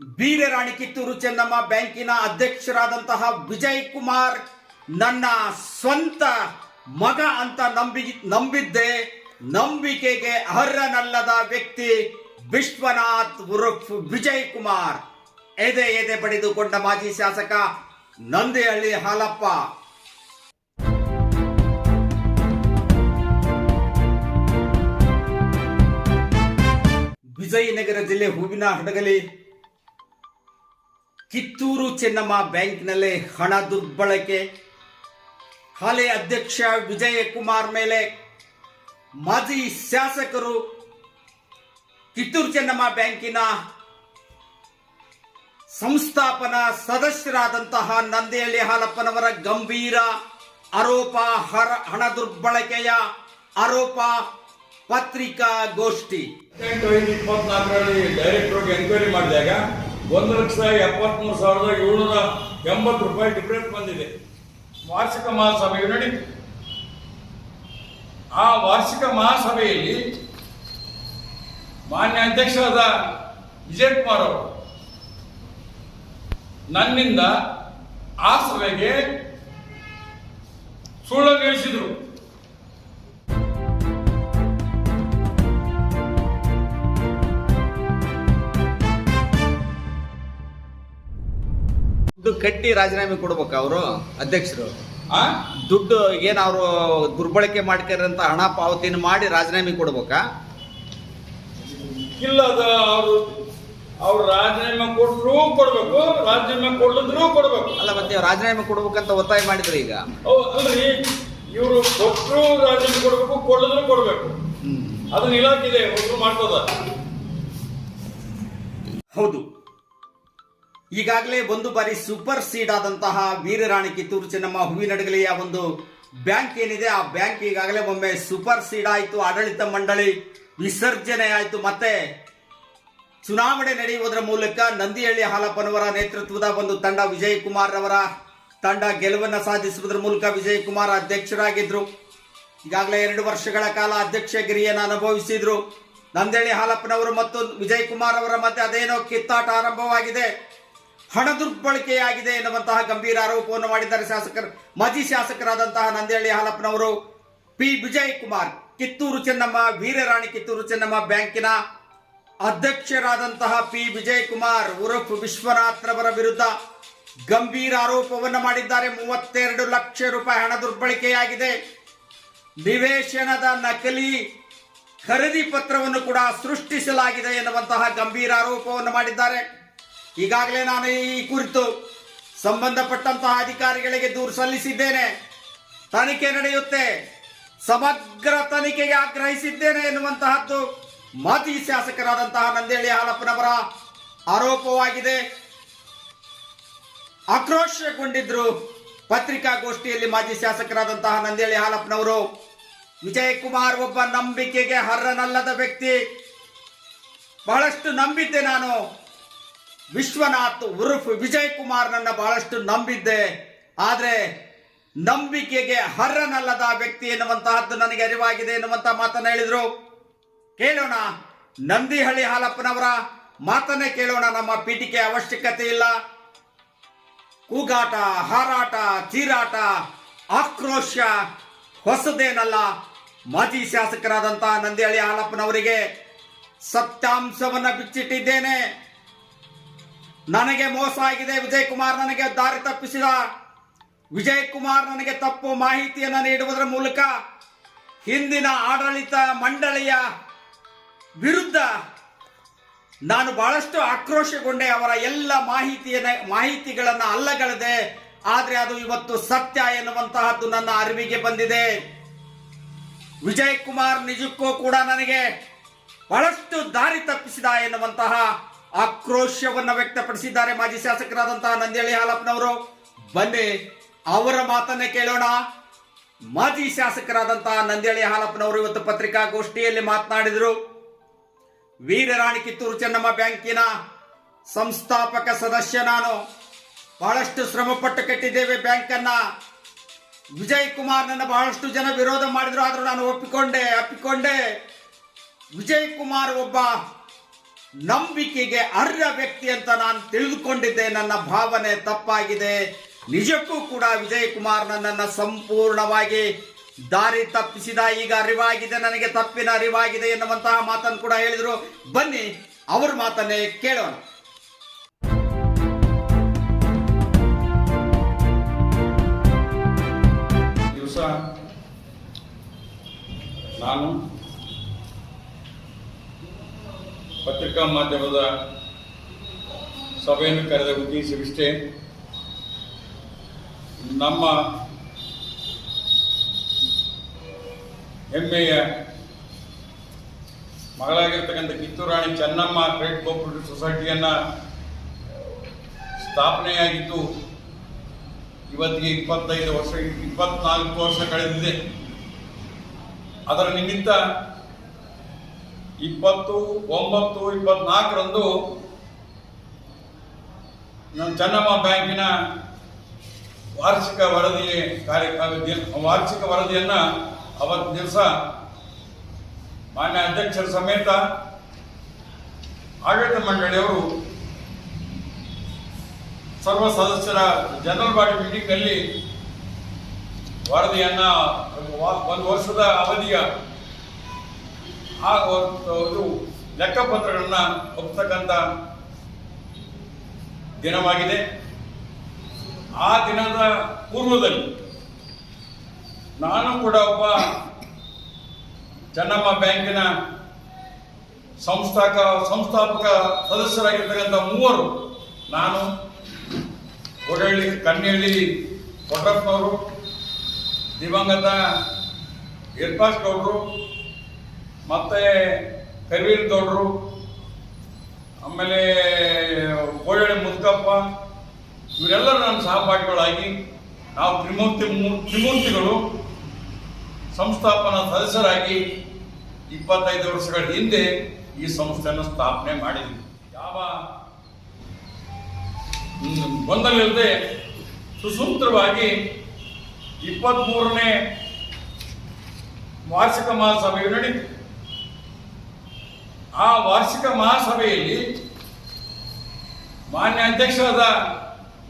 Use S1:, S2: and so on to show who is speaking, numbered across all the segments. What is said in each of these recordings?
S1: ಬೀರರಾಣಿ ಕಿತ್ತೂರು ಚೆನ್ನಮ್ಮ ಬ್ಯಾಂಕಿನ ಅಧ್ಯಕ್ಷರಾದಂತಹ ವಿಜಯ್ ಕುಮಾರ್ ನನ್ನ ಸ್ವಂತ ಮಗ ಅಂತ ನಂಬಿದ್ದೆ. ನಂಬಿಕೆಗೆ ಅರ್ಹನಲ್ಲದ ವ್ಯಕ್ತಿ ವಿಶ್ವನಾಥ್ ಉರ್ಫ್ ವಿಜಯ್ ಕುಮಾರ್. ಎದೆ ಬಡಿದುಕೊಂಡ ಮಾಜಿ ಶಾಸಕ ನಂದಿಹಳ್ಳಿ ಹಾಲಪ್ಪ. ವಿಜಯನಗರ ಜಿಲ್ಲೆ ಹೂವಿನಹಡಗಲಿ ಕಿತ್ತೂರು ಚೆನ್ನಮ್ಮ ಬ್ಯಾಂಕ್ನಲ್ಲಿ ಹಣ ದುರ್ಬಳಕೆ. ಹಾಲಿ ಅಧ್ಯಕ್ಷ ವಿಜಯ್ ಕುಮಾರ್ ಮೇಲೆ ಮಾಜಿ ಶಾಸಕರು, ಕಿತ್ತೂರು ಚೆನ್ನಮ್ಮ ಬ್ಯಾಂಕಿನ ಸಂಸ್ಥಾಪನಾ ಸದಸ್ಯರಾದಂತಹ ನಂದಿಹಳ್ಳಿ ಹಾಲಪ್ಪನವರ ಗಂಭೀರ ಆರೋಪ, ಹಣ ದುರ್ಬಳಕೆಯ ಆರೋಪ, ಪತ್ರಿಕಾಗೋಷ್ಠಿ.
S2: 8/5/24ರಲ್ಲಿ ಡೈರೆಕ್ಟರ್ ಎನ್ಕ್ವೈರಿ ಮಾಡಿದಾಗ 1,73,780 ರೂಪಾಯಿ ಡಿಫರೆನ್ಸ್ ಬಂದಿದೆ. ವಾರ್ಷಿಕ ಮಹಾಸಭೆಯು ನಡೀತು. ಆ ವಾರ್ಷಿಕ ಮಹಾಸಭೆಯಲ್ಲಿ ಮಾನ್ಯ ಅಧ್ಯಕ್ಷರಾದ ವಿಜಯ್ ಕುಮಾರ್ ಅವರು ನನ್ನಿಂದ ಆ ಸಭೆಗೆ ಸುಳ್ಳು ಹೇಳಿಸಿದರು.
S1: ದುಡ್ಡು ಕಟ್ಟಿ ರಾಜೀನಾಮೆ ಕೊಡ್ಬೇಕ ಅವರು ಅಧ್ಯಕ್ಷರು? ದುಡ್ಡು ಏನ್ ಅವರು ದುರ್ಬಳಕೆ ಮಾಡ್ಕೊಂಡ್ರಂತ ಹಣ ಪಾವತಿನ ಮಾಡಿ ರಾಜೀನಾಮೆ ಕೊಡ್ಬೇಕಾ?
S2: ಇಲ್ಲ, ಅವ್ರು ರಾಜೀನಾಮೆ ಕೊಟ್ಟರು ಕೊಡ್ಬೇಕು, ರಾಜೀನಾಮೆ ಕೊಡಲಿದ್ರು ಕೊಡ್ಬೇಕು.
S1: ಅಲ್ಲ, ಮತ್ತೆ ರಾಜೀನಾಮೆ ಕೊಡ್ಬೇಕಂತ ಒತ್ತಾಯ ಮಾಡಿದ್ರು. ಈಗ
S2: ಅಲ್ರಿ, ಇವರು ಕೊಟ್ಟರು ರಾಜೀನಾಮೆ ಕೊಡ್ಬೇಕು, ಕೊಡಲಿದ್ರು ಕೊಡ್ಬೇಕು. ಅದನ್ನ ಇಲಾಖೆ ಮಾಡ್ತದ.
S1: ಹೌದು, ಈಗಾಗಲೇ ಒಂದು ಬಾರಿ ಸೂಪರ್ ಸೀಡ್ ಆದಂತಹ ವೀರರಾಣಿ ಕಿತ್ತೂರು ಚೆನ್ನಮ್ಮ ಹೂವಿನಡಗಲಿಯ ಒಂದು ಬ್ಯಾಂಕ್ ಏನಿದೆ, ಆ ಬ್ಯಾಂಕ್ ಈಗಾಗಲೇ ಒಮ್ಮೆ ಸೂಪರ್ ಸೀಡ್ ಆಯಿತು. ಆಡಳಿತ ಮಂಡಳಿ ವಿಸರ್ಜನೆ ಆಯಿತು. ಮತ್ತೆ ಚುನಾವಣೆ ನಡೆಯುವುದರ ಮೂಲಕ ನಂದಿಹಳ್ಳಿ ಹಾಲಪ್ಪನವರ ನೇತೃತ್ವದ ಒಂದು ತಂಡ, ವಿಜಯ್ ಕುಮಾರ್ ಅವರ ತಂಡ ಗೆಲುವನ್ನು ಸಾಧಿಸುವುದರ ಮೂಲಕ ವಿಜಯ್ ಕುಮಾರ್ ಅಧ್ಯಕ್ಷರಾಗಿದ್ರು. ಈಗಾಗಲೇ 2 ವರ್ಷಗಳ ಕಾಲ ಅಧ್ಯಕ್ಷಗಿರಿಯನ್ನು ಅನುಭವಿಸಿದ್ರು. ನಂದಿಹಳ್ಳಿ ಹಾಲಪ್ಪನವರು ಮತ್ತು ವಿಜಯ್ ಕುಮಾರ್ ಅವರ ಮಧ್ಯೆ ಅದೇನೋ ಕಿತ್ತಾಟ ಆರಂಭವಾಗಿದೆ, ಹಣ ದುರ್ಬಳಕೆಯಾಗಿದೆ ಎನ್ನುವಂತಹ ಗಂಭೀರ ಆರೋಪವನ್ನು ಮಾಡಿದ್ದಾರೆ ಮಾಜಿ ಶಾಸಕರಾದಂತಹ ನಂದಿಹಳ್ಳಿ ಹಾಲಪ್ಪನವರು. ಪಿ ವಿಜಯ್ ಕುಮಾರ್, ಕಿತ್ತೂರು ಚೆನ್ನಮ್ಮ, ವೀರರಾಣಿ ಕಿತ್ತೂರು ಚೆನ್ನಮ್ಮ ಬ್ಯಾಂಕಿನ ಅಧ್ಯಕ್ಷರಾದಂತಹ ಪಿ ವಿಜಯ್ ಕುಮಾರ್ ಉರ್ಫ್ ವಿಶ್ವನಾಥ್ ರವರ ವಿರುದ್ಧ ಗಂಭೀರ ಆರೋಪವನ್ನು ಮಾಡಿದ್ದಾರೆ. 32 ಲಕ್ಷ ರೂಪಾಯಿ ಹಣ ದುರ್ಬಳಕೆಯಾಗಿದೆ. ನಿವೇಶನದ ನಕಲಿ ಖರೀದಿ ಪತ್ರವನ್ನು ಕೂಡ ಸೃಷ್ಟಿಸಲಾಗಿದೆ ಎನ್ನುವಂತಹ ಗಂಭೀರ ಆರೋಪವನ್ನು ಮಾಡಿದ್ದಾರೆ. ಈಗಾಗಲೇ ನಾನು ಈ ಕುರಿತು ಸಂಬಂಧಪಟ್ಟಂತಹ ಅಧಿಕಾರಿಗಳಿಗೆ ದೂರು ಸಲ್ಲಿಸಿದ್ದೇನೆ. ತನಿಖೆ ನಡೆಯುತ್ತೆ, ಸಮಗ್ರ ತನಿಖೆಗೆ ಆಗ್ರಹಿಸಿದ್ದೇನೆ ಎನ್ನುವಂತಹದ್ದು ಮಾಜಿ ಶಾಸಕರಾದಂತಹ ನಂದಿಹಳ್ಳಿ ಹಾಲಪ್ಪನವರ ಆರೋಪವಾಗಿದೆ. ಆಕ್ರೋಶಗೊಂಡಿದ್ರು ಪತ್ರಿಕಾಗೋಷ್ಠಿಯಲ್ಲಿ ಮಾಜಿ ಶಾಸಕರಾದಂತಹ ನಂದಿಹಳ್ಳಿ ಹಾಲಪ್ಪನವರು. ವಿಜಯ್ ಕುಮಾರ್ ಒಬ್ಬ ನಂಬಿಕೆಗೆ ಅರ್ಹನಲ್ಲದ ವ್ಯಕ್ತಿ. ಬಹಳಷ್ಟು ನಂಬಿದ್ದೆ ನಾನು. ವಿಶ್ವನಾಥ್ ಉರ್ಫ್ ವಿಜಯ್ ಕುಮಾರ್ ನನ್ನ ಬಹಳಷ್ಟು ನಂಬಿದ್ದೆ. ಆದರೆ ನಂಬಿಕೆಗೆ ಅರ್ಹನಲ್ಲದ ವ್ಯಕ್ತಿ ಎನ್ನುವಂತಹದ್ದು ನನಗೆ ಅರಿವಾಗಿದೆ ಎನ್ನುವಂತಹ ಮಾತನ್ನ ಹೇಳಿದ್ರು. ಕೇಳೋಣ, ನಂದಿಹಳ್ಳಿ ಹಾಲಪ್ಪನವರ ಮಾತನ್ನೇ ಕೇಳೋಣ. ನಮ್ಮ ಪೀಠಿಕೆ ಅವಶ್ಯಕತೆ ಇಲ್ಲ. ಕೂಗಾಟ, ಹಾರಾಟ, ಚೀರಾಟ, ಆಕ್ರೋಶ ಹೊಸದೇನಲ್ಲ. ಮಾಜಿ ಶಾಸಕರಾದಂತಹ ನಂದಿಹಳ್ಳಿ ಹಾಲಪ್ಪನವರಿಗೆ ಸತ್ಯಾಂಶವನ್ನ ಬಿಚ್ಚಿಟ್ಟಿದ್ದೇನೆ. ನನಗೆ ಮೋಸ ಆಗಿದೆ. ವಿಜಯ್ ಕುಮಾರ್ ನನಗೆ ದಾರಿ ತಪ್ಪಿಸಿದ. ವಿಜಯ್ ಕುಮಾರ್ ನನಗೆ ತಪ್ಪು ಮಾಹಿತಿಯನ್ನು ನೀಡುವುದರ ಮೂಲಕ ಹಿಂದಿನ ಆಡಳಿತ ಮಂಡಳಿಯ ವಿರುದ್ಧ ನಾನು ಬಹಳಷ್ಟು ಆಕ್ರೋಶಗೊಂಡೆ. ಅವರ ಎಲ್ಲ ಮಾಹಿತಿಗಳನ್ನು ಅಲ್ಲಗಳೆದೆ. ಆದರೆ ಅದು ಇವತ್ತು ಸತ್ಯ ಎನ್ನುವಂತಹದ್ದು ನನ್ನ ಅರಿವಿಗೆ ಬಂದಿದೆ. ವಿಜಯ್ ಕುಮಾರ್ ನಿಜಕ್ಕೂ ಕೂಡ ನನಗೆ ಬಹಳಷ್ಟು ದಾರಿ ತಪ್ಪಿಸಿದ ಎನ್ನುವಂತಹ ಆಕ್ರೋಶವನ್ನು ವ್ಯಕ್ತಪಡಿಸಿದ್ದಾರೆ ಮಾಜಿ ಶಾಸಕರಾದಂತಹ ನಂದಿಹಳ್ಳಿ ಹಾಲಪ್ಪನವರು. ಬನ್ನಿ ಅವರ ಮಾತನ್ನೇ ಕೇಳೋಣ. ಮಾಜಿ ಶಾಸಕರಾದಂತಹ ನಂದಿಹಳ್ಳಿ ಹಾಲಪ್ಪನವರು ಇವತ್ತು ಪತ್ರಿಕಾಗೋಷ್ಠಿಯಲ್ಲಿ ಮಾತನಾಡಿದರು. ವೀರರಾಣಿ ಕಿತ್ತೂರು ಚೆನ್ನಮ್ಮ ಬ್ಯಾಂಕಿನ ಸಂಸ್ಥಾಪಕ ಸದಸ್ಯ ನಾನು. ಬಹಳಷ್ಟು ಶ್ರಮಪಟ್ಟು ಕಟ್ಟಿದ್ದೇವೆ ಬ್ಯಾಂಕನ್ನ. ವಿಜಯ್ ಕುಮಾರ್ ನನ್ನ ಬಹಳಷ್ಟು ಜನ ವಿರೋಧ ಮಾಡಿದ್ರು, ಆದರೂ ನಾನು ಅಪ್ಪಿಕೊಂಡೆ. ವಿಜಯ್ ಕುಮಾರ್ ಒಬ್ಬ ನಂಬಿಕೆಗೆ ಅರ್ಹ ವ್ಯಕ್ತಿ ಅಂತ ನಾನು ತಿಳಿದುಕೊಂಡಿದ್ದೆ. ನನ್ನ ಭಾವನೆ ತಪ್ಪಾಗಿದೆ. ನಿಜಕ್ಕೂ ಕೂಡ ವಿಜಯ್ ಕುಮಾರ್ ನನ್ನನ್ನು ಸಂಪೂರ್ಣವಾಗಿ ದಾರಿ ತಪ್ಪಿಸಿದ. ಈಗ ಅರಿವಾಗಿದೆ, ನನಗೆ ತಪ್ಪಿನ ಅರಿವಾಗಿದೆ ಎನ್ನುವಂತಹ ಮಾತನ್ನು ಕೂಡ ಹೇಳಿದರು. ಬನ್ನಿ ಅವ್ರ ಮಾತನ್ನೇ ಕೇಳೋಣ.
S2: ದಿವಸ ನಾನು ಪತ್ರಿಕಾ ಮಾಧ್ಯಮದ ಸಭೆಯನ್ನು ಕರೆದ ಉದ್ದೇಶವಿಷ್ಟೇ. ನಮ್ಮ ಹೆಮ್ಮೆಯ ಮಗಳಾಗಿರ್ತಕ್ಕಂಥ ಕಿತ್ತೂರು ರಾಣಿ ಚೆನ್ನಮ್ಮ ಕ್ರೆಡಿಟ್ ಕೋಆಪರೇಟಿವ್ ಸೊಸೈಟಿಯನ್ನು ಸ್ಥಾಪನೆಯಾಗಿದ್ದು ಇವತ್ತಿಗೆ 24 ವರ್ಷ ಕಳೆದಿದೆ. ಅದರ ನಿಮಿತ್ತ 20/9/24 ನಮ್ಮ ಚೆನ್ನಮ್ಮ ಬ್ಯಾಂಕಿನ ವಾರ್ಷಿಕ ವರದಿಯನ್ನು ಅವತ್ತು ದಿವಸ ಮಾನ್ಯ ಅಧ್ಯಕ್ಷರ ಸಮೇತ ಆಡಳಿತ ಮಂಡಳಿಯವರು ಸರ್ವ ಸದಸ್ಯರ ಜನರಲ್ ಬಾಡಿ ಮೀಟಿಂಗ್ನಲ್ಲಿ ವರದಿಯನ್ನು 1 ವರ್ಷದ ಅವಧಿಯ ಲೆಕ್ಕಪತ್ರಗಳನ್ನು ಒಪ್ಪತಕ್ಕಂಥ ದಿನವಾಗಿದೆ. ಆ ದಿನದ ಪೂರ್ವದಲ್ಲಿ ನಾನು ಕೂಡ ಒಬ್ಬ ಚೆನ್ನಮ್ಮ ಬ್ಯಾಂಕಿನ ಸಂಸ್ಥಾಪಕ ಸದಸ್ಯರಾಗಿರ್ತಕ್ಕಂಥ 3 ನಾನು, ಕನ್ಯಹಳ್ಳಿ ಕೊಟ್ರಪ್ಪನವರು, ದಿವಂಗತ ಇರ್ಪಾಸ್ ಗೌಡರು, ಮತ್ತೆ ಕರಿವೀರ್ ಗೌಡರು, ಆಮೇಲೆ ಕೋಳಳ್ಳಿ ಮುದುಕಪ್ಪ, ಇವರೆಲ್ಲರೂ ನನ್ನ ಸಹಪಾಠಿಗಳಾಗಿ ನಾವು ತ್ರಿಮೂರ್ತಿಗಳು ಸಂಸ್ಥಾಪನಾ ಸದಸ್ಯರಾಗಿ 25 ವರ್ಷಗಳ ಹಿಂದೆ ಈ ಸಂಸ್ಥೆಯನ್ನು ಸ್ಥಾಪನೆ ಮಾಡಿದ್ವಿ. ಯಾವ ಗೊಂದಲಿಲ್ಲದೆ ಸುಸೂತ್ರವಾಗಿ 23ನೇ ವಾರ್ಷಿಕ ಮಹಾಸಭೆಯು ನಡೀತು. ಆ ವಾರ್ಷಿಕ ಮಹಾಸಭೆಯಲ್ಲಿ ಮಾನ್ಯ ಅಧ್ಯಕ್ಷರಾದ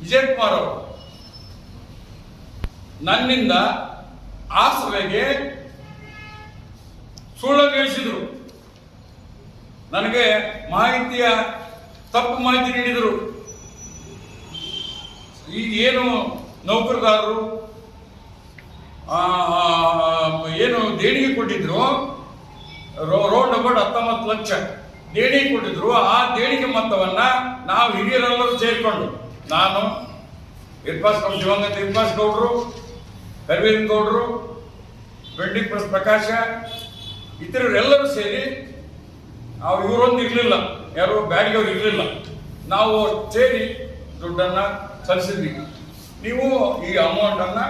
S2: ವಿಜಯ್ ಕುಮಾರ್ ಅವರು ನನ್ನಿಂದ ಆ ಸಭೆಗೆ ಸುಳ್ಳು ಹೇಳಿಸಿದರು. ನನಗೆ ತಪ್ಪು ಮಾಹಿತಿ ನೀಡಿದರು. ಈಗ ಏನು ನೌಕರದಾರರು ಏನು ದೇಣಿಗೆ ಕೊಟ್ಟಿದ್ರು, ರೌಂಡ್ ಅಬೌಟ್ 19 ಲಕ್ಷ ದೇಣಿಗೆ ಕೊಟ್ಟಿದ್ರು. ಆ ದೇಣಿಗೆ ಮೊತ್ತವನ್ನ ನಾವು ಹಿರಿಯರೆಲ್ಲರೂ ಸೇರಿಕೊಂಡು, ನಾನು ದಿವಂಗತ ಇರ್ಪಾಸ್ ಗೌಡರು, ಕರಿವೀರ್ ಗೌಡರು, ಬೆಂಡಿ ಪ್ರಕಾಶ, ಇತರರೆಲ್ಲರೂ ಸೇರಿ ನಾವು ಇವರೊಂದು ಇರಲಿಲ್ಲ, ಯಾರು ಬ್ಯಾಡಿಗೆವ್ರು ಇರಲಿಲ್ಲ, ನಾವು ಸೇರಿ ದುಡ್ಡನ್ನು ಸಲ್ಲಿಸಿದ್ವಿ. ನೀವು ಈ ಅಮೌಂಟನ್ನು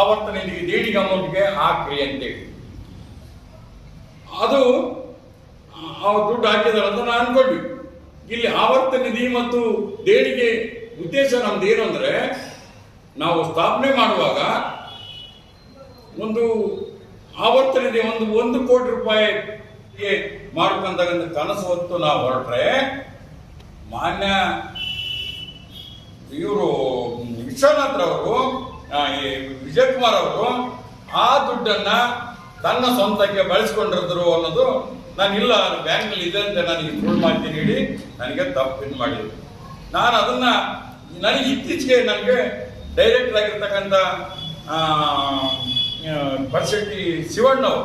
S2: ಆವರ್ತ ನಿಧಿಗೆ ದೇಣಿಗೆ ಅಮೌಂಟ್ಗೆ ಹಾಕ್ರಿ ಅಂತೇಳಿ. ಅದು ದುಡ್ಡು ಹಾಕಿದಾರೆ ಅಂತ ನಾನು ಅನ್ಕೊಂಡ್ವಿ. ಇಲ್ಲಿ ಆವರ್ತ ನಿಧಿ ಮತ್ತು ದೇಣಿಗೆ ಉದ್ದೇಶ ನಮ್ದು ಏನು ಅಂದ್ರೆ, ನಾವು ಸ್ಥಾಪನೆ ಮಾಡುವಾಗ ಒಂದು ಆವರ್ತ ನಿಧಿ 1 ಕೋಟಿ ರೂಪಾಯಿಗೆ ಮಾಡ್ಕೊಂಡ ಕನಸು ಹೊತ್ತು ನಾವು ಹೊರಟ್ರೆ, ಮಾನ್ಯ ಇವರು ವಿಶ್ವನಾಥ್ರವರು, ವಿಜಯ್ ಕುಮಾರ್ ಅವರು ಆ ದುಡ್ಡನ್ನ ತನ್ನ ಸ್ವಂತಕ್ಕೆ ಬಳಸಿಕೊಂಡಿದ್ರು ಅನ್ನೋದು ನಾನಿಲ್ಲ, ಬ್ಯಾಂಕ್ನಲ್ಲಿ ಇದೆ ಅಂತ ನನಗೆ ಸುಳ್ಳು ಮಾಹಿತಿ ನೀಡಿ ನನಗೆ ತಪ್ಪು ಮಾಡಿದ್ರು. ನಾನು ಅದನ್ನ ನನಗೆ ಇತ್ತೀಚೆಗೆ ನನಗೆ ಡೈರೆಕ್ಟ್ ಆಗಿರ್ತಕ್ಕಂಥ ಪರಿಶೆಟ್ಟಿ ಶಿವಣ್ಣ ಅವರು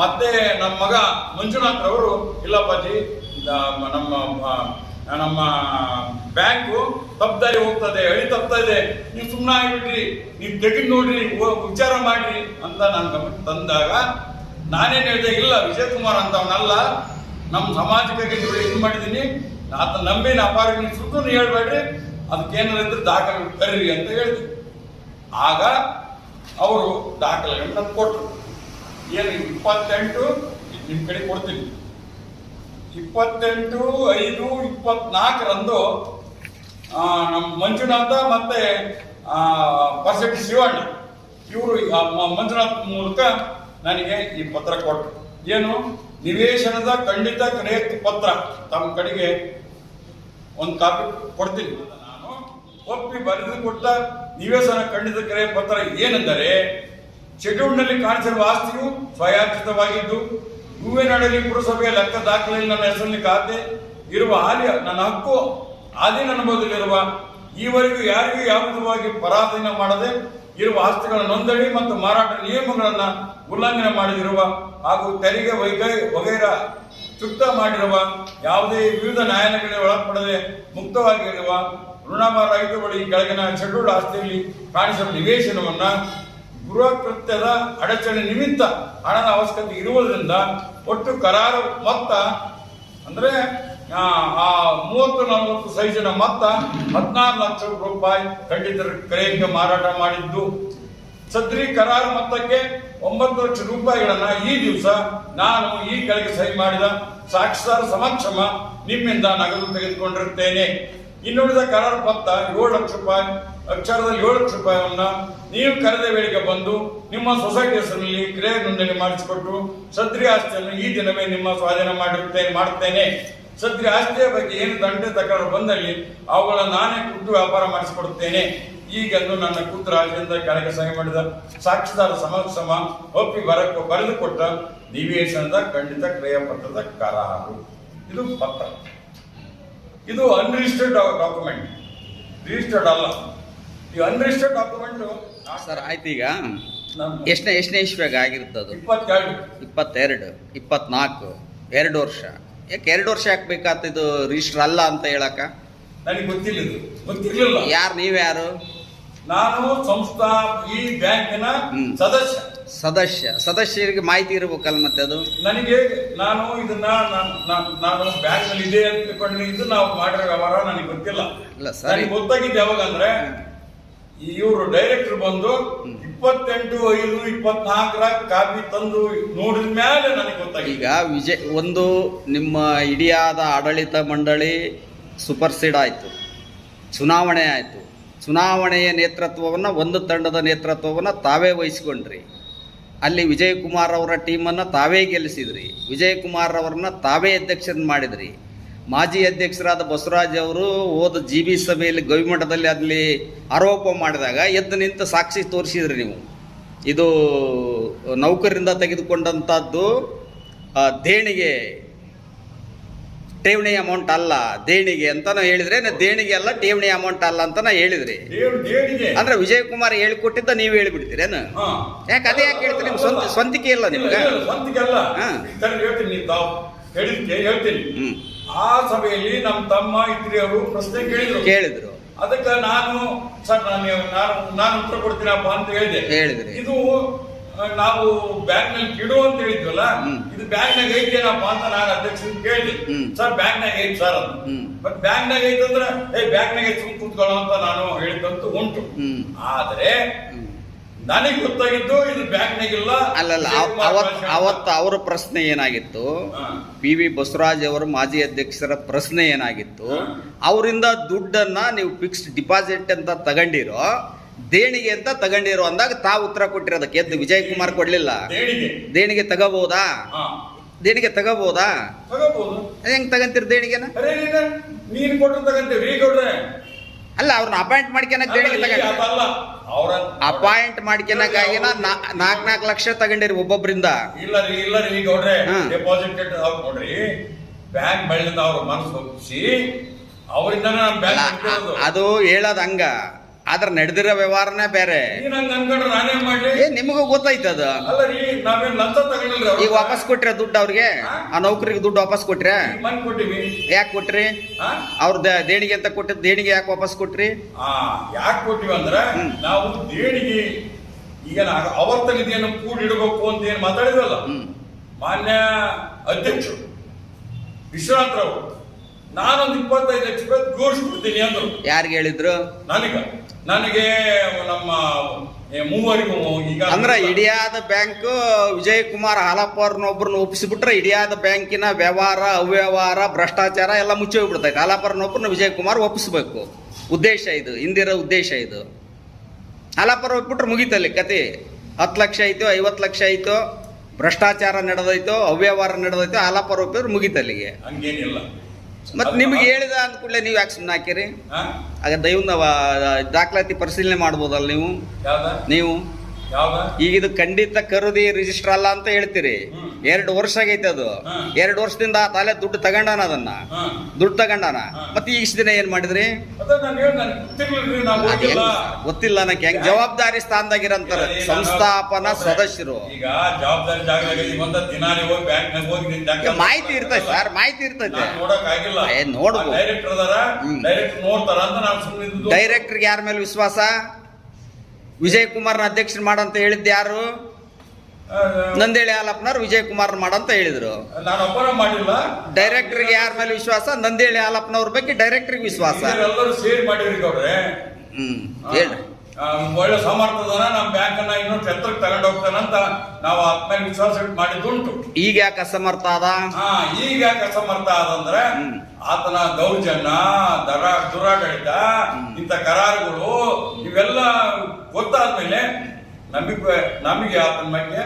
S2: ಮತ್ತೆ ನಮ್ಮ ಮಗ ಮಂಜುನಾಥ್ ಅವರು, ಇಲ್ಲಪ್ಪಾಜಿ ನಮ್ಮ ಬ್ಯಾಂಕು ತಪ್ಪದಾರಿ ಹೋಗ್ತದೆ, ತಪ್ತಾ ಇದೆ, ನೀವು ಸುಮ್ಮನೆ ಆಗಿಬಿಟ್ರಿ, ನೀವು ತೆಗೆದು ನೋಡ್ರಿ, ವಿಚಾರ ಮಾಡ್ರಿ ಅಂತ ನಾನು ಗಮನ ತಂದಾಗ ನಾನೇನು ಹೇಳಿದೆ, ಇಲ್ಲ ವಿಜಯ್ ಕುಮಾರ್ ಅಂತವನಲ್ಲ, ನಮ್ಮ ಸಮಾಜಕ್ಕೆ ಇದು ಮಾಡಿದ್ದೀನಿ, ಆತ ನಂಬಿನ ಅಪಾರ ಸುಟ್ಟು ಹೇಳ್ಬೇಡ್ರಿ, ಅದಕ್ಕೇನಾದ್ರು ಇದ್ರೆ ದಾಖಲೆ ಕರೀರಿ ಅಂತ ಹೇಳಿದೆ. ಆಗ ಅವರು ದಾಖಲೆಗಳನ್ನ ಕೊಟ್ಟರು. ಏನು 28 ನಿಮ್ಮ ಕಡೆ ಕೊಡ್ತೀನಿ, 28/5/24 ನಮ್ಮ ಮಂಜುನಾಥ ಮತ್ತೆ ಪರ್ಸೆಂಟ್ ಶಿವಣ್ಣ ಇವರು ಮಂಜುನಾಥ್ ಮೂಲಕ ನನಗೆ ಈ ಪತ್ರ ಕೊಟ್ಟರು. ಏನು ನಿವೇಶನದ ಖಂಡಿತ ಕ್ರಯ ಪತ್ರ ತಮ್ಮ ಕಡೆಗೆ ಒಂದು ಕಾಪಿ ಕೊಡ್ತೀನಿ. ನಾನು ಒಪ್ಪಿ ಬರೆದು ಕೊಟ್ಟ ನಿವೇಶನ ಖಂಡಿತ ಕ್ರಯ ಪತ್ರ ಏನೆಂದರೆ, ಶೆಡ್ಯೂಲ್ನಲ್ಲಿ ಕಾಣಿಸಿರುವ ಆಸ್ತಿಯು ಸ್ವಯಾರ್ಜಿತವಾಗಿದ್ದು ಹೂವಿನಡಲಿ ಪುರಸಭೆಯ ಲೆಕ್ಕ ದಾಖಲೆಯಲ್ಲಿ ನನ್ನ ಹೆಸರಿನ ಖಾತೆ ಇರುವ ನನ್ನ ಹಕ್ಕು ಆಧೀನ ಅನುಭವದಲ್ಲಿರುವ ಈವರೆಗೂ ಯಾರಿಗೂ ಯಾವುದವಾಗಿ ಪರಾಧೀನ ಮಾಡದೆ ಇರುವ ಆಸ್ತಿಗಳ ನೋಂದಣಿ ಮತ್ತು ಮಾರಾಟ ನಿಯಮಗಳನ್ನ ಉಲ್ಲಂಘನೆ ಮಾಡದಿರುವ ಹಾಗೂ ತೆರಿಗೆ ವಗೈರಾ ಚುಕ್ತ ಮಾಡಿರುವ ಯಾವುದೇ ವಿವಿಧ ನ್ಯಾಯಾಲಯಗಳಿಗೆ ಒಳಪಡದೆ ಮುಕ್ತವಾಗಿರುವ ಋಣರಹಿತಗಳು ಈ ಕೆಳಗಿನ ಶೆಡ್ಯೂಲ್ಡ್ ಆಸ್ತಿಯಲ್ಲಿ ಕಾಣಿಸಿರುವ ನಿವೇಶನವನ್ನ ಗೃಹ ಕೃತ್ಯದ ಅಡಚಣೆ ನಿಮಿತ್ತ ಹಣದ ಅವಶ್ಯಕತೆ ಇರುವುದರಿಂದ ಒಟ್ಟು ಕರಾರು ಮೊತ್ತ ಅಂದ್ರೆ ಆ 30-40 ಸೈಜಿನ ಮೊತ್ತ 16 ಲಕ್ಷ ರೂಪಾಯಿ ಖಂಡಿತ ಕ್ರಯಕ್ಕೆ ಮಾರಾಟ ಮಾಡಿದ್ದು. ಸದ್ರಿ ಕರಾರು ಮೊತ್ತಕ್ಕೆ 9 ಲಕ್ಷ ರೂಪಾಯಿಗಳನ್ನ ಈ ದಿವಸ ನಾನು ಈ ಕೆಳಗೆ ಸಹಿ ಮಾಡಿದ ಸಾಕ್ಷಿದಾರ ಸಮಕ್ಷಮ ನಿಮ್ಮಿಂದ ನಗದು ತೆಗೆದುಕೊಂಡಿರುತ್ತೇನೆ. ಇನ್ನುಳಿದ ಕರಾರು ಮೊತ್ತ 7 ಲಕ್ಷ ರೂಪಾಯಿ ಅಕ್ಷರದಲ್ಲಿ 7 ಲಕ್ಷ ರೂಪಾಯಿಯನ್ನ ನೀವು ಕರೆದ ವೇಳೆಗೆ ಬಂದು ನಿಮ್ಮ ಸೊಸೈಟಿ ಹೆಸರಿನಲ್ಲಿ ಕ್ರಯ ನೋಂದಣಿ ಮಾಡಿಸಿಕೊಟ್ಟು ಸದ್ರಿ ಆಸ್ತಿಯನ್ನು ಈ ದಿನವೇ ನಿಮ್ಮ ಸ್ವಾಧೀನ ಮಾಡುತ್ತೇನೆ. ಸದ್ರಿ ಆಸ್ತಿಯ ಬಗ್ಗೆ ಏನು ದಂಡೆ ತಕರಾರು ಬಂದಲ್ಲಿ ಅವುಗಳ ನಾನೇ ಖುದ್ದು ವ್ಯಾಪಾರ ಮಾಡಿಸಿಕೊಡುತ್ತೇನೆ. ಈಗೆಂದು ನನ್ನ ಖುದ್ದು ರಾಜ್ಯದಿಂದ ಕೆಳಗೆ ಸಹಿ ಮಾಡಿದ ಸಾಕ್ಷಿದಾರ ಸಮಕ್ಷಮ ಒಪ್ಪಿ ಬರೆದುಕೊಟ್ಟ ನಿವೇಶನದ ಖಂಡಿತ ಕ್ರಯ ಪತ್ರದ ಕರಾರು. ಇದು ಪತ್ರ. ಇದು ಅನ್ರಿಜಿಸ್ಟರ್ಡ್ ಡಾಕ್ಯುಮೆಂಟ್, ರಿಜಿಸ್ಟರ್ಡ್ ಅಲ್ಲ. ಈ ಅನ್ರಿಜಿಸ್ಟರ್ಡ್ ಡಾಕ್ಯುಮೆಂಟ್
S3: ಸರ್ ಆಯ್ತು. ಈಗ ಎಷ್ಟನೇ ಇಸ್ವಿಯಾಗ ಆಗಿರ್ತದು?
S2: 22,
S3: 24, 2 ವರ್ಷ. ಯಾಕೆ 2 ವರ್ಷ ಹಾಕ್ಬೇಕಾತ? ಇದು ರಿಜಿಸ್ಟರ್ ಅಲ್ಲ ಅಂತ ಹೇಳಕ
S2: ನನಗೆ ಗೊತ್ತಿರ್ಲಿಲ್ಲ.
S3: ಯಾರು ನೀವ್ಯಾರು?
S2: ನಾನು ಸಂಸ್ಥಾ ಈ ಬ್ಯಾಂಕಿನ
S3: ಸದಸ್ಯರಿಗೆ ಮಾಹಿತಿ ಇರ್ಬೇಕಲ್ಲ ಮತ್ತೆ ಅದು.
S2: ನನಗೆ ನಾನು ಇದನ್ನ ನಾನು ಬ್ಯಾಂಕ್ ನಲ್ಲಿ ಇದೆ ಅಂತ ತಿಳ್ಕೊಂಡು ನಾವು ಮಾಡಿರೋ ವ್ಯವಹಾರ ನನಗೆ ಗೊತ್ತಿಲ್ಲ. ನನಗೆ ಗೊತ್ತಾಗಿದ್ದು ಯಾವಾಗ ಅಂದ್ರೆ ಇವರು ಡೈರೆಕ್ಟರ್ ಬಂದು 28/5/24 ಕಾಪಿ ತಂದು ನೋಡಿದ ಮೇಲೆ ನನಗೆ ಗೊತ್ತಾಗಿದೆ.
S3: ಈಗ ಒಂದು ನಿಮ್ಮ ಇಡಿಯಾದ ಆಡಳಿತ ಮಂಡಳಿ ಸೂಪರ್ಸೀಡ್ ಆಯಿತು, ಚುನಾವಣೆ ಆಯಿತು. ಚುನಾವಣೆಯ ನೇತೃತ್ವವನ್ನು ಒಂದು ತಂಡದ ನೇತೃತ್ವವನ್ನು ತಾವೇ ವಹಿಸ್ಕೊಂಡ್ರಿ. ಅಲ್ಲಿ ವಿಜಯಕುಮಾರ್ ಅವರ ಟೀಮನ್ನು ತಾವೇ ಗೆಲ್ಲಿಸಿದ್ರಿ. ವಿಜಯಕುಮಾರ್ ಅವರನ್ನ ತಾವೇ ಅಧ್ಯಕ್ಷರನ್ನು ಮಾಡಿದ್ರಿ. ಮಾಜಿ ಅಧ್ಯಕ್ಷರಾದ ಬಸವರಾಜ್ ಅವರು ಹೋದ GB ಸಭೆಯಲ್ಲಿ ಗವಿಮಠದಲ್ಲಿ ಅಲ್ಲಿ ಆರೋಪ ಮಾಡಿದಾಗ ಎದ್ದು ನಿಂತು ಸಾಕ್ಷಿ ತೋರಿಸಿದ್ರಿ ನೀವು. ಇದು ನೌಕರರಿಂದ ತೆಗೆದುಕೊಂಡಂಥದ್ದು ದೇಣಿಗೆ, ಠೇವಣಿ ಅಮೌಂಟ್ ಅಲ್ಲ, ದೇಣಿಗೆ ಅಂತಾನು ಹೇಳಿದ್ರೆ, ದೇಣಿಗೆ ಅಲ್ಲ ಠೇವಣಿ ಅಮೌಂಟ್ ಅಲ್ಲ ಅಂತಾನ ಹೇಳಿದ್ರಿ. ಅಂದ್ರೆ ವಿಜಯಕುಮಾರ್ ಹೇಳಿಕೊಟ್ಟಿದ್ದ ನೀವು ಹೇಳಿಬಿಡ್ತೀರೇನು? ಯಾಕೆ ಅದೇ ಯಾಕೆ ಹೇಳ್ತೀರಿ? ನಿಮ್ ಸ್ವಂತಿಕೆ ಇಲ್ಲ ನಿಮ್ಗೆ?
S2: ಹೇಳ್ತೀನಿ. ಆ ಸಭೆಯಲ್ಲಿ ನಮ್ಮ ತಮ್ಮ ಇದ್ರಿ ಅವರು ಪ್ರಶ್ನೆ ಕೇಳಿದ್ರು. ಅದಕ್ಕೆ ನಾನು ಸರ್ ನಾನು ಉತ್ತರ ಕೊಡ್ತೀನಪ್ಪ ಅಂತ ಹೇಳಿದ್ರಿ. ಇದು ನಾವು ಬ್ಯಾಂಕ್ ನಲ್ಲಿ ಇಡು ಅಂತ ಹೇಳಿದ್ವಲ್ಲ, ಇದು ಬ್ಯಾಂಕ್ ನಾಗ ಐತೇನಪ್ಪ ಅಂತ ನಾನು ಅಧ್ಯಕ್ಷ ಕೇಳಿದೆ. ಸರ್ ಬ್ಯಾಂಕ್ ನಾಗ ಐತಿ ಸರ್ ಅಂತ. ಬಟ್ ಬ್ಯಾಂಕ್ ನಾಗ ಐತಂದ್ರೆ ಬ್ಯಾಂಕ್ ನಾಗ ಐತಿ ಕೂತ್ಕೊಳ್ಳೋ ಅಂತ ನಾನು ಹೇಳಿದಂತೂ ಉಂಟು. ಆದ್ರೆ ನನಗೆ ಗೊತ್ತಾಗಿದ್ದು ಇದು ಬ್ಯಾಂಕ್ನಾಗಿಲ್ಲ.
S3: ಅಲ್ಲಲ್ಲ, ಅವತ್ತು ಅವರ ಪ್ರಶ್ನೆ ಏನಾಗಿತ್ತು? PV ಬಸವರಾಜ್ ಅವರ ಮಾಜಿ ಅಧ್ಯಕ್ಷರ ಪ್ರಶ್ನೆ ಏನಾಗಿತ್ತು? ಅವರಿಂದ ದುಡ್ಡನ್ನ ನೀವು ಫಿಕ್ಸ್ಡ್ ಡಿಪಾಸಿಟ್ ಅಂತ ತಗೊಂಡಿರೋ, ದೇಣಿಗೆ ಅಂತ ತಗೊಂಡಿರೋ ಅಂದಾಗ ತಾವು ಉತ್ತರ ಕೊಟ್ಟಿರೋದಕ್ಕೆ ಎದ್ದು ವಿಜಯಕುಮಾರ್ ಕೊಡ್ಲಿಲ್ಲ. ದೇಣಿಗೆ ತಗೋಬಹುದಾ? ದೇಣಿಗೆ ತಗೋಬಹುದಾ? ಹೆಂಗ್ ತಗಂತೀರಿ ದೇಣಿಗೆನ?
S2: ನೀನ್ ಕೊಟ್ಟು ತಗಂತೀವಿ
S3: ಅಲ್ಲ, ಅವ್ರನ್ನ ಅಪಾಯಿಂಟ್ ಮಾಡ್ಕೊಳಕ್ ದೇಣಿಗೆ ತಗೊಂಡ ಅಪಾಯಿಂಟ್ ಮಾಡ್ಕೊಳಕ್ಕಾಗಿನ 4 ಲಕ್ಷ ತಗೊಂಡಿರಿ ಒಬ್ಬೊಬ್ಬರಿಂದ.
S2: ಇಲ್ಲ ರೀ ಗೌಡ್ರೆ, ಡೆಪಾಸಿಟ್ ನೋಡ್ರಿ, ಬ್ಯಾಂಕ್ ಬೆಳೆದ ಅವ್ರ ಮನಸ್ಸು ಒಪ್ಪಿಸಿ ಅವರಿಂದ
S3: ಅದು ಹೇಳೋದ್ ಹಂಗ. ಆದ್ರೆ ನಡೆದಿರೋ ವ್ಯವಹಾರನೇ ಬೇರೆ.
S2: ನಾನೇನ್ ಮಾಡ್ಲಿ?
S3: ನಿಮಗೂ ಗೊತ್ತಾಯ್ತು ಅದು.
S2: ಅಲ್ಲ ರೀ, ನಾವೇನ್ ಲಂಚ ತಗೊಂಡಿಲ್ಲ.
S3: ಈಗ ವಾಪಸ್ ಕೊಟ್ರೆ ದುಡ್ಡು ಅವ್ರಿಗೆ, ಆ ನೌಕರಿಗೆ ದುಡ್ಡು ವಾಪಸ್ ಕೊಟ್ರೆ?
S2: ಕೊಟ್ಟಿವಿ.
S3: ಯಾಕೆ ಕೊಟ್ರಿ? ಅವ್ರ ದೇಣಿಗೆ ಅಂತ ಕೊಟ್ಟಿದ್ ದೇಣಿಗೆ ಯಾಕೆ ವಾಪಸ್ ಕೊಟ್ರಿ?
S2: ಯಾಕೆ ಕೊಟ್ಟಿವಿ ಅಂದ್ರೆ ನಾವು ದೇಣಿಗೆ ಈಗ ಆವರ್ತ ನಿಧಿಯನ್ನು ಕೂಡಿಡಬೇಕು ಅಂತ ಏನ್ ಮಾತಾಡಿದ್ವಲ್ಲ ಮಾನ್ಯ ಅಧ್ಯಕ್ಷರು ವಿಶ್ವನಾಥ್ರವರು, ನಾನೊಂದು 25 ಲಕ್ಷ ರೂಪಾಯಿ ಜೋಡಿಸ್ಬಿಡ್ತೀನಿ ಅಂದ್ರು.
S3: ಯಾರಿಗೆ ಹೇಳಿದ್ರು?
S2: ನನಗೆ ನಮ್ಮ ಮೂವರಿಗೂ. ಈಗ
S3: ಅಂದ್ರೆ ಇಡಿಯಾದ ಬ್ಯಾಂಕ್ ವಿಜಯಕುಮಾರ್ ಹಾಲಪ್ಪರ್ನೊಬ್ಬರನ್ನ ಒಪ್ಪಿಸಿಬಿಟ್ರೆ ಇಡಿಯಾದ ಬ್ಯಾಂಕಿನ ವ್ಯವಹಾರ, ಅವ್ಯವಹಾರ, ಭ್ರಷ್ಟಾಚಾರ ಎಲ್ಲ ಮುಚ್ಚಿ ಹೋಗ್ಬಿಡ್ತೈತೆ. ಹಾಲಪ್ಪರ್ನೊಬ್ಬರನ್ನ ವಿಜಯಕುಮಾರ್ ಒಪ್ಪಿಸ್ಬೇಕು. ಉದ್ದೇಶ ಇದು, ಹಿಂದಿರೋ ಉದ್ದೇಶ ಇದು. ಹಾಲಪ್ಪರ್ ಒಪ್ಪಿಬಿಟ್ರೆ ಮುಗೀತಲ್ಲಿ ಕತೆ. 10 ಲಕ್ಷ ಆಯ್ತು, 50 ಲಕ್ಷ ಆಯ್ತು, ಭ್ರಷ್ಟಾಚಾರ ನಡೆದೋಯ್ತು, ಅವ್ಯವಹಾರ ನಡೆದೋಯ್ತು, ಆಲಾಪರೋಪರು ಮುಗಿತಲ್ಲಿಗೆ.
S2: ಹಂಗೇನಿಲ್ಲ.
S3: ಮತ್ತೆ ನಿಮ್ಗೆ ಹೇಳಿದ ಅಂದ ಕೂಡಲೇ ನೀವು ಯಾಕೆ ಸುಮ್ಮನೆ ಹಾಕಿರಿ?
S2: ಹಾ?
S3: ಆಗ ದೈವನ ದಾಖಲಾತಿ ಪರಿಶೀಲನೆ ಮಾಡ್ಬೋದಲ್ಲ ನೀವು?
S2: ಯಾವ್ದ
S3: ನೀವು
S2: ಯಾವ್ದ
S3: ಈಗ ಇದು ಖಂಡಿತ ಖರೀದಿ ರಿಜಿಸ್ಟರ್ ಅಲ್ಲ ಅಂತ ಹೇಳ್ತೀರಿ. 2 ವರ್ಷ ಆಗೈತೆ ಅದು. 2 ವರ್ಷದಿಂದ ತಾಲೆ ದುಡ್ಡು ತಗೊಂಡಾನ, ಅದನ್ನ ದುಡ್ಡು ತಗೊಂಡಾನ. ಮತ್ತೆ ಈಗ ಇಷ್ಟು ದಿನ ಏನ್ ಮಾಡಿದ್ರಿ? ಗೊತ್ತಿಲ್ಲ ನನಗೆ. ಹೆಂಗ್ ಜವಾಬ್ದಾರಿ ಸ್ಥಾನದಾಗಿರಂತಾರ ಸಂಸ್ಥಾಪನಾ ಸದಸ್ಯರು.
S2: ಈಗ ಜವಾಬ್ದಾರಿ ಜಾಗದಾಗ ದಿನಾನೇ ಹೋಗಿ ಬ್ಯಾಂಕ್ನಾಗ ಹೋಗಿ
S3: ಮಾಹಿತಿ ಇರ್ತೈತೆ ಸರ್, ಮಾಹಿತಿ ಇರ್ತೈತೆ.
S2: ನೋಡಕ್ಕಾಗಿಲ್ಲ,
S3: ನೋಡ್ಬೋದು.
S2: ಡೈರೆಕ್ಟರ್ ಅದಾರ, ಡೈರೆಕ್ಟರ್ ನೋಡ್ತಾರ ಅಂತ ನಾನು ಸುಮ್ಮನೆ.
S3: ಡೈರೆಕ್ಟರ್ಗೆ ಯಾರ ಮೇಲೆ ವಿಶ್ವಾಸ? ವಿಜಯ್ ಕುಮಾರ್ನ ಅಧ್ಯಕ್ಷರು ಮಾಡಂತ ಹೇಳಿದ್ದು ಯಾರು? ನಂದೇಳಿ ಹಾಲಪ್ಪನವ್ರು ವಿಜಯ್ ಕುಮಾರ್ ಮಾಡಂತ ಹೇಳಿದ್ರು.
S2: ನಾನು ಒಬ್ಬರ ಮಾಡಿಲ್ಲ.
S3: ಡೈರೆಕ್ಟರ್ಗೆ ಯಾರ ಮೇಲೆ ವಿಶ್ವಾಸ? ನಂದೇಳಿ ಹಾಲಪ್ಪನವ್ರ ಬಗ್ಗೆ ಡೈರೆಕ್ಟರ್ಗೆ ವಿಶ್ವಾಸ.
S2: ಎಲ್ಲರೂ ಸೇರಿ ಮಾಡಿರಿ ಗೌಡ್ರೆ.
S3: ಹೇಳ್ರಿ.
S2: ಒಳ್ಳೆ ಸಮರ್ಥದನ ನಮ್ಮ ಬ್ಯಾಂಕ್ ಅನ್ನ ಇನ್ನೂ ಎತ್ತರಕ್ಕೆ ತಗೊಂಡು ಹೋಗ್ತಾನಂತ ನಾವು ಆತ್ಮೇಲೆ ವಿಶ್ವಾಸ ಇಟ್ಟು ಮಾಡಿದ್ದುಂಟು.
S3: ಈಗ ಯಾಕೆ ಅಸಮರ್ಥ ಆದ?
S2: ಈಗ ಯಾಕೆ ಅಸಮರ್ಥ ಆದಂದ್ರೆ ಆತನ ದೌರ್ಜನ್ಯ, ದುರಾಡಳಿತ, ಇಂಥ ಕರಾರುಗಳು ಇವೆಲ್ಲ ಗೊತ್ತಾದ್ಮೇಲೆ ನಮಗೆ ಆತನ ಬಗ್ಗೆ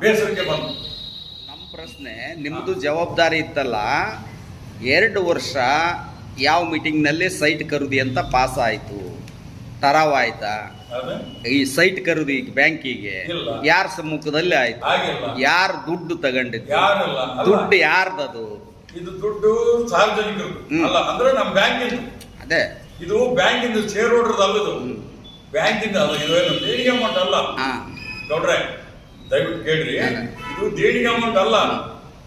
S2: ಬೇಸರಿಕೆ ಬಂತು.
S3: ನಮ್ಮ ಪ್ರಶ್ನೆ, ನಿಮ್ದು ಜವಾಬ್ದಾರಿ ಇತ್ತಲ್ಲ, 2 ವರ್ಷ ಯಾವ ಮೀಟಿಂಗ್ನಲ್ಲಿ ಸೈಟ್ ಖರೀದಿ ಅಂತ ಪಾಸ್ ಆಯ್ತು, ಟರಾವ್ ಆಯ್ತಾ? ಈ ಸೈಟ್ ಖರೀದಿ ಬ್ಯಾಂಕಿಗೆ ಯಾರ ಸಮ್ಮುಖದಲ್ಲಿ ಆಯ್ತು? ಯಾರು ದುಡ್ಡು ತಗೊಂಡಿದ್ದು? ದುಡ್ಡು ಯಾರ್ದದು?
S2: ಇದು ದುಡ್ಡು ಸಾರ್ವಜನಿಕರು ಅಲ್ಲ, ಅಂದ್ರೆ ನಮ್ಮ ಬ್ಯಾಂಕಿಂದು.
S3: ಅದೇ
S2: ಇದು ಬ್ಯಾಂಕಿಂದು, ಶೇರ್ ಹೋಲ್ಡರ್ ಅಲ್ಲದು, ಬ್ಯಾಂಕಿಂದ ಅಲ್ಲ. ಇದೇನು ದೇಣಿಗೆ ಅಮೌಂಟ್ ಅಲ್ಲ ಗೌಡ್ರೆ, ದಯವಿಟ್ಟು ಕೇಳ್ರಿ. ಇದು ದೇಣಿಗೆ ಅಮೌಂಟ್ ಅಲ್ಲ,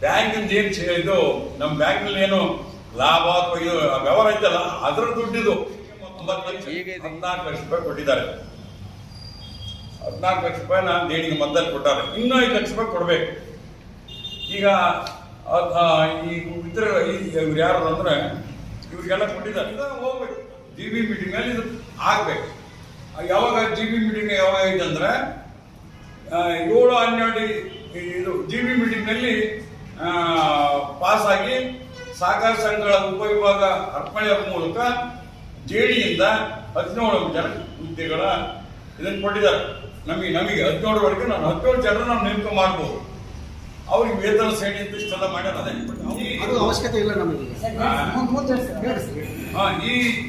S2: ಬ್ಯಾಂಕಿಂದ ಏನ್ ಇದು ನಮ್ಮ ಬ್ಯಾಂಕಿನಲ್ಲಿ ಏನು ಲಾಭ ಅಥವಾ ಇದು ವ್ಯವಹಾರ ಐತಲ್ಲ ಅದ್ರ ದುಡ್ಡಿದು. 14 ಲಕ್ಷ ರೂಪಾಯಿ ಕೊಟ್ಟಿದ್ದಾರೆ. 14 ಲಕ್ಷ ರೂಪಾಯಿ ನಾನು ದೇಣಿಗೆ ಮೊದಲು ಕೊಟ್ಟಾರೆ. ಇನ್ನೂ 5 ಲಕ್ಷ ರೂಪಾಯಿ ಕೊಡ್ಬೇಕು. ಈಗ ಈ ಇತರ ಇವ್ರು ಯಾರು ಅಂದ್ರೆ ಇವ್ರಿಗೆಲ್ಲ ಕೊಟ್ಟಿದ್ದಾರೆ. ಹೋಗ್ಬೇಕು GB ಮೀಟಿಂಗ್ ಅಲ್ಲಿ ಇದು ಆಗ್ಬೇಕು. ಯಾವಾಗ GB ಮೀಟಿಂಗ್ ಯಾವಾಗ ಐತೆ ಅಂದ್ರೆ 7-12 ಇದು GB ಮೀಟಿಂಗ್ ನಲ್ಲಿ ಪಾಸ್ ಆಗಿ ಸಹಕಾರ ಸಂಘಗಳ ಉಪವಿಭಾಗ ಅರ್ಪಣೆಯ ಮೂಲಕ ಜೆಡಿಯಿಂದ 17 ಜನ ಹುದ್ದೆಗಳ ಇದನ್ನು ಕೊಟ್ಟಿದ್ದಾರೆ. ನಮಗೆ 17ವರೆಗೆ ನಾನು 17 ಜನರು ನಾವು ನೇಮಕ ಮಾಡ್ಬೋದು. ಅವ್ರಿಗೆ ವೇತನ ಶ್ರೇಣಿ ಅಂತ ಇಷ್ಟೆಲ್ಲ ಮಾಡ್ಯಾರ.
S4: ಅವಶ್ಯಕತೆ ಇಲ್ಲ ನಮಗೆ.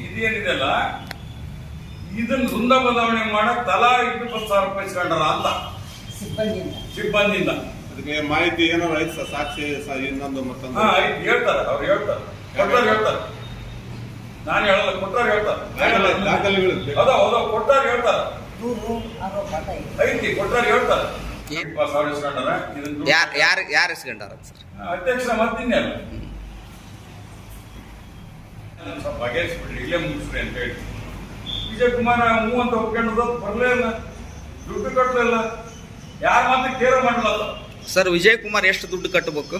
S2: ಇದೇನಿದೆಲ್ಲ ಇದನ್ನ ವೃಂದ ಬದಲಾವಣೆ ಮಾಡಕ್ ತಲಾ 20,000 ರೂಪಾಯಿ ಇಸ್ಕೊಂಡಾರ ಅಂತ ಸಿಬ್ಬಂದಿಯಿಂದ.
S5: ಅದಕ್ಕೆ ಮಾಹಿತಿ ಏನಾದ್ರು ಐತೆ ಸಾಕ್ಷಿ ಇನ್ನೊಂದು ಮತ್ತೊಂದು
S2: ಹೇಳ್ತಾರೆ, ಅವ್ರು ಹೇಳ್ತಾರೆ, ಕೊಟ್ಟಾರ ಹೇಳ್ತಾರೆ. ನಾನು ಹೇಳಲ್ಲ, ಕೊಟ್ಟಾರ ಹೇಳ್ತಾರೆ. ಹೌದಾ ಕೊಟ್ಟಾರ ಹೇಳ್ತಾರೆ, ಐತಿ ಕೊಟ್ಟಾರ ಹೇಳ್ತಾರೆ. 20,000 ಇಸ್ಕೊಂಡಾರ.
S3: ಯಾರು ಇಸ್ಕೊಂಡಾರ ಸರ್?
S2: ಅಧ್ಯಕ್ಷ ಮತ್ತಿನ್ನೆಲ್ಲ ಸ್ವಲ್ಪ ಬಗೆಹರಿಸ್ಬಿಡ್ರಿ, ಇಲ್ಲೇ ಮುಗಿಸ್ರಿ ಅಂತ ಹೇಳಿ. ವಿಜಯ್ ಕುಮಾರ್ 30 ಒಪ್ಕೊಂಡದ ಬರಲೇ ಇಲ್ಲ, ದುಡ್ಡು ಕಟ್ಟಲಿಲ್ಲ, ಯಾರ ಮಾತ್ರ ಕೇರ ಮಾಡಲ್ಲ
S3: ಸರ್. ವಿಜಯ್ ಕುಮಾರ್ ಎಷ್ಟು ದುಡ್ಡು ಕಟ್ಟಬೇಕು?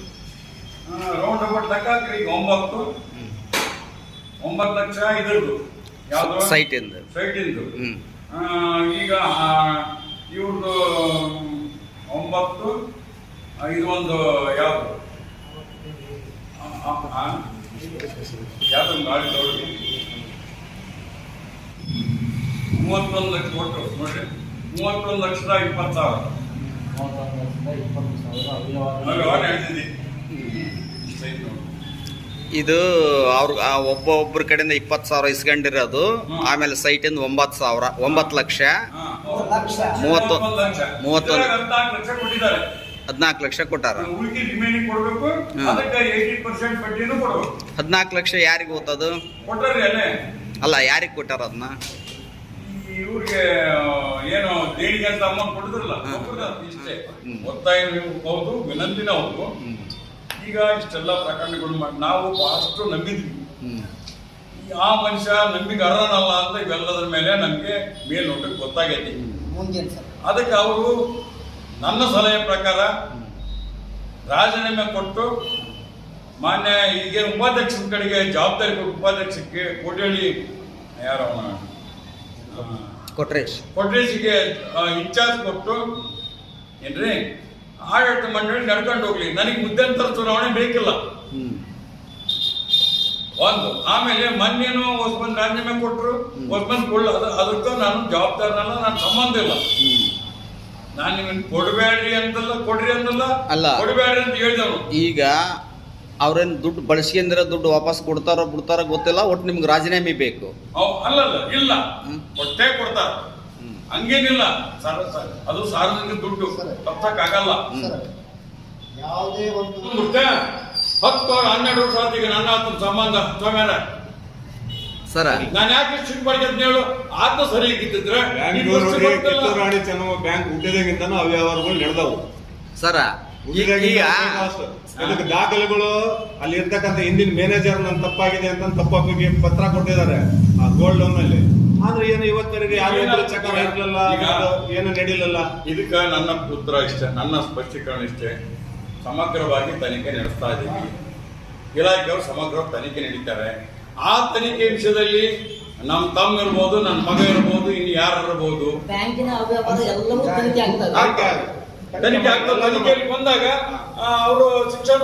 S2: ರೌಂಡ್ ಅಬೌಟ್ ಲೆಕ್ಕ ಈಗ 9 ಲಕ್ಷ ಇದ್ರದ್ದು ಯಾವ್ದು
S3: ಸೈಟ್ ಇಂದು.
S2: ಈಗ ಇವ್ರದ್ದು 9, ಇದು ಒಂದು ಯಾವ್ದು ಗಾಡಿ ತಗೊಳ್ಳಿ 31 ಲಕ್ಷ ಕೊಟ್ಟು ನೋಡ್ರಿ. 31,20,000
S3: ಇದು ಅವ್ರ ಒಬ್ಬೊಬ್ಬರ ಕಡೆಯಿಂದ 20,000 ಇಸ್ಕೊಂಡಿರೋದು. ಆಮೇಲೆ ಸೈಟ್ ಇಂದ 9,000, 9 ಲಕ್ಷ 14 ಲಕ್ಷ ಕೊಟ್ಟಾರ. 14 ಲಕ್ಷ ಯಾರಿಗೆ ಹೋಗ್ತದು? ಅಲ್ಲ, ಯಾರಿಗೆ ಕೊಟ್ಟಾರ ಅದನ್ನ?
S2: ಇವ್ರಿಗೆ ಏನು ದೇಣಿಗೆ ಅಂತ ಅಮೌಂಟ್ ಕೊಡುದಿಲ್ಲ, ಇಷ್ಟೇ. ಒತ್ತಾಯ ಹೌದು, ವಿನಂತಿನ ಹೌದು. ಈಗ ಇಷ್ಟೆಲ್ಲ ಪ್ರಕರಣಗಳು ಮಾಡಿ ನಾವು ಬಹಳಷ್ಟು ನಂಬಿದ್ವಿ. ಆ ಮನುಷ್ಯ ನಂಬಿಕೆ ಅರ್ಹನಲ್ಲ ಅಂತ ಇವೆಲ್ಲದರ ಮೇಲೆ ನಮ್ಗೆ ಮೇಲ್ನೋಟಕ್ಕೆ ಗೊತ್ತಾಗೈತಿ. ಅದಕ್ಕೆ ಅವರು ನನ್ನ ಸಲಹೆ ಪ್ರಕಾರ ರಾಜೀನಾಮೆ ಕೊಟ್ಟು ಮಾನ್ಯ ಈಗ ಉಪಾಧ್ಯಕ್ಷರ ಕಡೆಗೆ ಜವಾಬ್ದಾರಿ ಕೊಟ್ಟು ಉಪಾಧ್ಯಕ್ಷಕ್ಕೆ ಕೋಟೇಳಿ ಯಾರು ಕೊಟ್ರೇಶಿಗೆ ಇನ್ಚಾರ್ಜ್ ಕೊಟ್ಟು ಏನ್ರಿ ಆಡಳಿತ ಮಂಡಳಿ ನಡ್ಕೊಂಡು ಹೋಗ್ಲಿ, ನನಗೆ ಮಧ್ಯಂತರ ಚುನಾವಣೆ ಬೇಕಿಲ್ಲ ಒಂದು. ಆಮೇಲೆ ಮೊನ್ನೇನು ಹೊಸಬಂದ್ ರಾಜೀನಾಮೆ ಕೊಟ್ಟರು, ಹೊಸಬಂದ್ ಅದಕ್ಕೂ ನಾನು ಜವಾಬ್ದಾರನಲ್ಲ, ನನ್ನ ಸಂಬಂಧ ಇಲ್ಲ. ನಾನು ನಿಮಗೆ ಕೊಡಬೇಡ್ರಿ ಅಂತಲ್ಲ, ಕೊಡ್ರಿ ಅಂತಲ್ಲ,
S3: ಅಲ್ಲ.
S2: ಕೊಡಬೇಡ್ರಿ ಅಂತ ಹೇಳಿದವನು.
S3: ಈಗ ಅವ್ರೇನು ದುಡ್ಡು ಬಳಸ್ಕೊಂಡ್ರೆ ದುಡ್ಡು ವಾಪಸ್ ಕೊಡ್ತಾರೋ ಬಿಡ್ತಾರೋ ಗೊತ್ತಿಲ್ಲ, ಒಟ್ಟು ನಿಮ್ಗೆ ರಾಜೀನಾಮೆ ಬೇಕು.
S2: ಅಲ್ಲಲ್ಲ, ಇಲ್ಲ, ಕೊಟ್ಟೇ ಕೊಡ್ತಾರ, ಹಂಗೇನಿಲ್ಲ. ಅದು ಸಾರ್ವಜನಿಕ ದುಡ್ಡು, ತಪ್ಪಕ್ಕಾಗಲ್ಲ.
S4: ಯಾವುದೇ ಒಂದು
S2: 10 12 ವರ್ಷ ಆದ ಈಗ ನನ್ನ ಆತನ ಸಂಬಂಧ ಸೋಮ್ಯಾರ.
S3: ಸರ
S2: ನಾನು ಯಾಕೆ ಸ್ಟ್ರಿಕ್ಟ್ ಮಾಡಿದೆ ಅಂತ ಹೇಳು, ಆತ ಸರಿ ಇದ್ದಿದ್ರೆ
S5: ಕಿತ್ತೂರು ರಾಣಿ ಚೆನ್ನಮ್ಮ ಬ್ಯಾಂಕ್ ಹುಟ್ಟಿದಾಗಿಂತಾನು ಅವ್ಯವಹಾರಗಳು ನಡೆದವು.
S3: ಸರ ಈಗ
S5: ಅದಕ್ಕೆ ದಾಖಲೆಗಳು ಅಲ್ಲಿ ಇರ್ತಕ್ಕಂಥ ಹಿಂದಿನ ಮ್ಯಾನೇಜರ್ ನನ್ನ ತಪ್ಪಾಗಿದೆ ಅಂತ ತಪ್ಪಾಗಿ ಪತ್ರ ಕೊಟ್ಟಿದ್ದಾರೆ ಆ ಗೋಲ್ಡ್ ಲೋನ್ ಅಲ್ಲಿ. ಆದ್ರೆ ಏನು ಇವತ್ತವರೆಗೆ ಯಾವ ಚಕ್ರ ಇರ್ಲಿಲ್ಲ, ಏನು ನಡೀಲಿಲ್ಲ.
S2: ಇದಕ್ಕೆ ನನ್ನ ಉತ್ತರ ಇಷ್ಟೇ, ನನ್ನ ಸ್ಪಷ್ಟೀಕರಣ ಇಷ್ಟೇ. ಸಮಗ್ರವಾಗಿ ತನಿಖೆ ನಡೆಸ್ತಾ ಇದ್ದೀವಿ, ಇಲಾಖೆಯವರು ಸಮಗ್ರ ತನಿಖೆ ನಡೀತಾರೆ. ಆ ತನಿಖೆ ವಿಷಯದಲ್ಲಿ ನಮ್ಮ ತಮ್ಮ ಇರ್ಬೋದು, ನನ್ನ ಮಗ ಇರ್ಬೋದು, ಇನ್ನು ಯಾರು ಇರ್ಬೋದು,
S6: ಬ್ಯಾಂಕಿನ ಅವ್ಯವಹಾರ ಎಲ್ಲವೂ ತನಿಖೆ ಆಗ್ತದೆ.
S2: ತನಿಖೆ ಆಗ್ತದೆ. ತನಿಖೆಯಲ್ಲಿ ಬಂದಾಗ ಅವರು ಶಿಕ್ಷಣ